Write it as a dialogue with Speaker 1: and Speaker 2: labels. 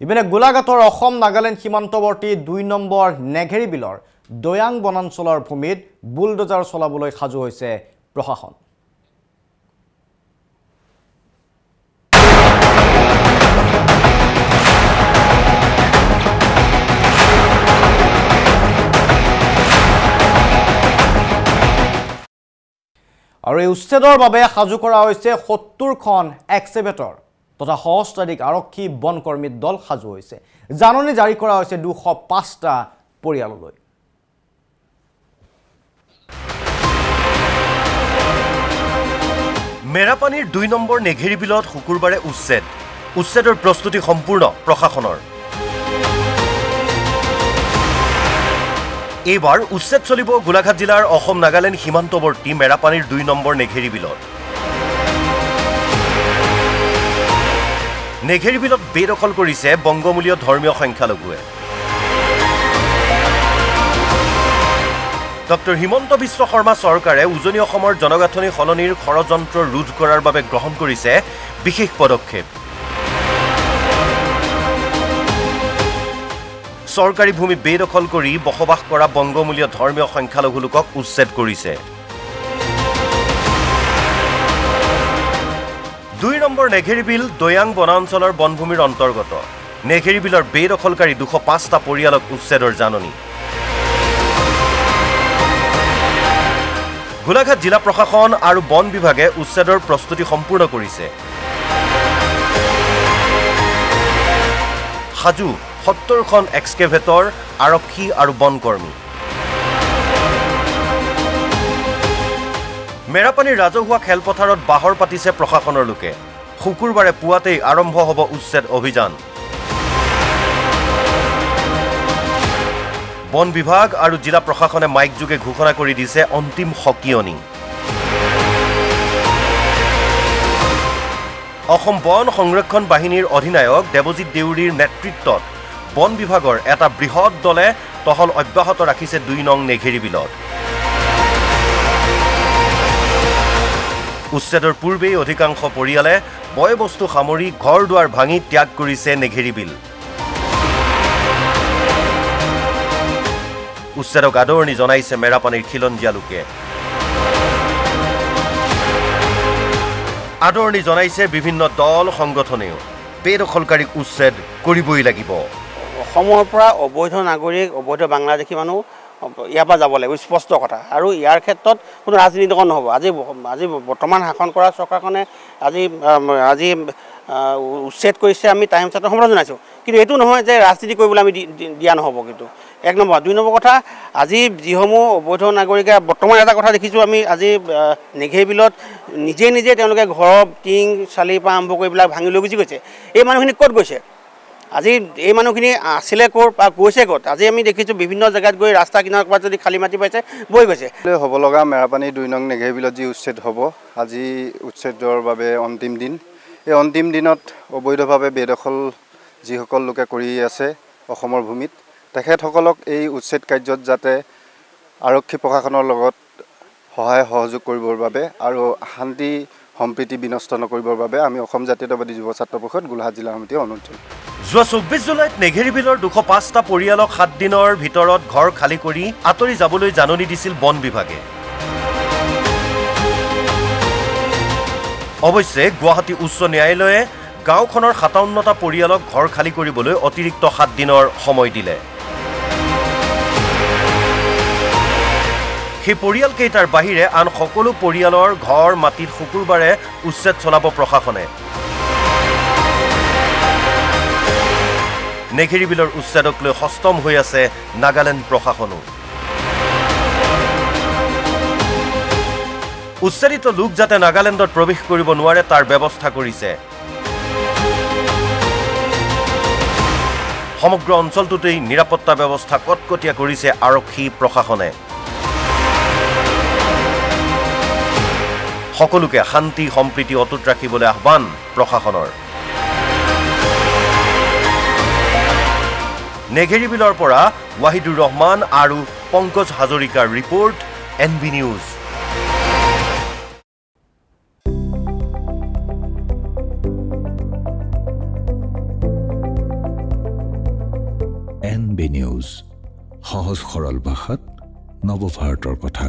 Speaker 1: ইপিনে গোলাঘাটৰ অসম নাগালেণ্ড সীমান্তৱৰ্তী 2 নম্বৰ নেঘেৰি বিলৰ দয়াং বনাঞ্চলৰ ভূমিত বুলডোজাৰ চলাবলৈ সাজু হৈছে প্ৰশাসন। আৰু এই উচ্ছেদৰ বাবে সাজু কৰা হৈছে 70খন এক্সকেভেটৰ তথা সহস্ৰাধিক আৰক্ষী বনকৰ্মীৰ দল সাজু হৈছে। জাননী জাৰি কৰা হৈছে 205টা পৰিয়াললৈ।
Speaker 2: মেৰাপানীৰ 2 নম্বৰ নেঘেৰি বিলত শুকুৰবাৰে উচ্ছেদৰ প্ৰস্তুতি সম্পূৰ্ণ প্ৰশাসনৰ। এইবাৰ উচ্ছেদ চলিব গোলাঘাট জিলাৰ অসম নাগালেণ্ড সীমান্তৱৰ্তী মেৰাপানীৰ 2 নম্বৰ নেঘেৰি বিলত। নেঘেৰি বিলত বেদখল কৰিছে বংগমূলীয় ধৰ্মীয় সংখ্যালঘুৱে। ডক্টৰ হিমন্ত বিশ্ব শৰ্মা চৰকাৰে উজনি অসমৰ জনগাঁথনি সলনিৰ ষড়যন্ত্ৰ ৰোধ কৰাৰ বাবে গ্ৰহণ কৰিছে বিশেষ পদক্ষেপ। চৰকাৰী ভূমি বেদখল কৰি বসবাস কৰা বংগমূলীয় ধৰ্মীয় সংখ্যালঘু লোকক উচ্ছেদ কৰিছে। 2 নম্বৰ নেঘেৰি বিল দয়াং বনাঞ্চলৰ বনভূমিৰ অন্তৰ্গত। নেঘেৰি বিলৰ বেদখলকাৰী 205টা পৰিয়ালক উচ্ছেদৰ জাননী। গোলাঘাট জিলা প্ৰশাসন আৰু বন বিভাগে উচ্ছেদৰ প্ৰস্তুতি সম্পূৰ্ণ কৰিছে। সাজু 70খন এক্সকেভেটৰ, আৰক্ষী আৰু বনকৰ্মী। মেৰাপানীৰ ৰাজহুৱা খেলপথাৰত বাহৰ পাতিছে প্ৰশাসনৰ লোকে। শুকুৰবাৰে পুৱাতেই আৰম্ভ হ'ব উচ্ছেদ অভিযান। বন বিভাগ আৰু জিলা প্ৰশাসনে মাইক যোগে ঘোষণা কৰি দিছে অন্তিম সকিয়নি। অসম বন সংৰক্ষণ বাহিনীৰ অধিনায়ক দেৱজিৎ দেউৰীৰ নেতৃত্বত বন বিভাগৰ এটা বৃহৎ দলে টহল অব্যাহত ৰাখিছে 2 নং নেঘেৰি বিলত। উচ্ছেদৰ পূৰ্বেই অধিকাংশ পৰিয়ালে বয় বস্তু সামৰি ঘৰ দুৱাৰ ভাঙি ত্যাগ কৰিছে নেঘেৰি বিল। উচ্ছেদক আদৰণি জনাইছে মেৰাপানীৰ খিলঞ্জীয়া লোকে। আদৰণি জনাইছে বিভিন্ন দল সংগঠনেও। বেদখলকাৰীক উচ্ছেদ কৰিবই লাগিব।
Speaker 3: অসমৰ পৰা অবৈধ নাগৰিক, অবৈধ বাংলাদেশী মানুহ ইয়াৰ পৰা যাব লাগিব, স্পষ্ট কথা। আৰু ইয়াৰ ক্ষেত্ৰত কোনো ৰাজনীতিকৰণ নহ'ব। আজি বৰ্তমান শাসন কৰা চৰকাৰখনে আজি উচ্ছেদ কৰিছে, আমি টাইম চাইটৰ সমালোচনা জনাইছোঁ। কিন্তু এইটো নহয় যে ৰাজনীতি কৰিবলৈ আমি দিয়া নহ'ব। কিন্তু 1 নম্বৰ। 2 নম্বৰ কথা, আজি যিসমূহ অবৈধ নাগৰিকে বৰ্তমান এটা কথা দেখিছোঁ আমি, আজি নেঘেৰি বিলত নিজে তেওঁলোকে ঘৰৰ টিং চালিৰ পৰা আৰম্ভ কৰি এইবিলাক ভাঙি লৈ গুচি গৈছে। এই মানুহখিনি ক'ত গৈছে? আজি এই মানুহখিনি আছিলে ক'ত বা গৈছে ক'ত? আজি আমি দেখিছোঁ বিভিন্ন জেগাত গৈ ৰাস্তা কিনাৰৰ পৰা যদি খালী মাটি পাইছে বৈ গৈছে।
Speaker 4: হ'ব লগা মেৰাপানী 2 নং নেঘেৰি বিলত যি উচ্ছেদ হ'ব, আজি উচ্ছেদৰ বাবে অন্তিম দিন। এই অন্তিম দিনত অবৈধভাৱে বেদখল যিসকল লোকে কৰি আছে অসমৰ ভূমিত, তেখেতসকলক এই উচ্ছেদ কাৰ্যত যাতে আৰক্ষী প্ৰশাসনৰ লগত সহায় সহযোগ কৰিবৰ বাবে আৰু শান্তি সম্প্ৰীতি বিনষ্ট নকৰিবৰ বাবে আমি অসম জাতীয়তাবাদী যুৱ ছাত্ৰ পৰিষদ গোলাঘাট জিলা সমিতিয়ে অনুৰোধ কৰিছোঁ।
Speaker 2: যোৱা 24 জুলাইত নেঘেৰি বিলৰ 205টা পৰিয়ালক 7 দিনৰ ভিতৰত ঘৰ খালী কৰি আঁতৰি যাবলৈ জাননী দিছিল বন বিভাগে। অৱশ্যে গুৱাহাটী উচ্চ ন্যায়ালয়ে গাঁওখনৰ 57টা পৰিয়ালক ঘৰ খালী কৰিবলৈ অতিৰিক্ত 7 দিনৰ সময় দিলে। সেই পৰিয়ালকেইটাৰ বাহিৰে আন সকলো পৰিয়ালৰ ঘৰ মাটিত শুকুৰবাৰে উচ্ছেদ চলাব প্ৰশাসনে। নেঘেৰি বিলৰ উচ্ছেদক লৈ সষ্টম হৈ আছে নাগালেণ্ড প্ৰশাসনো। উচ্ছেদিত লোক যাতে নাগালেণ্ডত প্ৰৱেশ কৰিব নোৱাৰে তাৰ ব্যৱস্থা কৰিছে। সমগ্ৰ অঞ্চলটোতেই নিৰাপত্তা ব্যৱস্থা কটকটীয়া কৰিছে আৰক্ষী প্ৰশাসনে। সকলোকে শান্তি সম্প্ৰীতি অটুট ৰাখিবলৈ আহ্বান প্ৰশাসনৰ। নেঘেৰি বিলৰ পৰা ৱাহিদুৰ ৰহমান আৰু পংকজ হাজৰিকাৰ report, NB news.
Speaker 5: NB news সহজ সৰল ভাষাত নৱভাৰতৰ কথা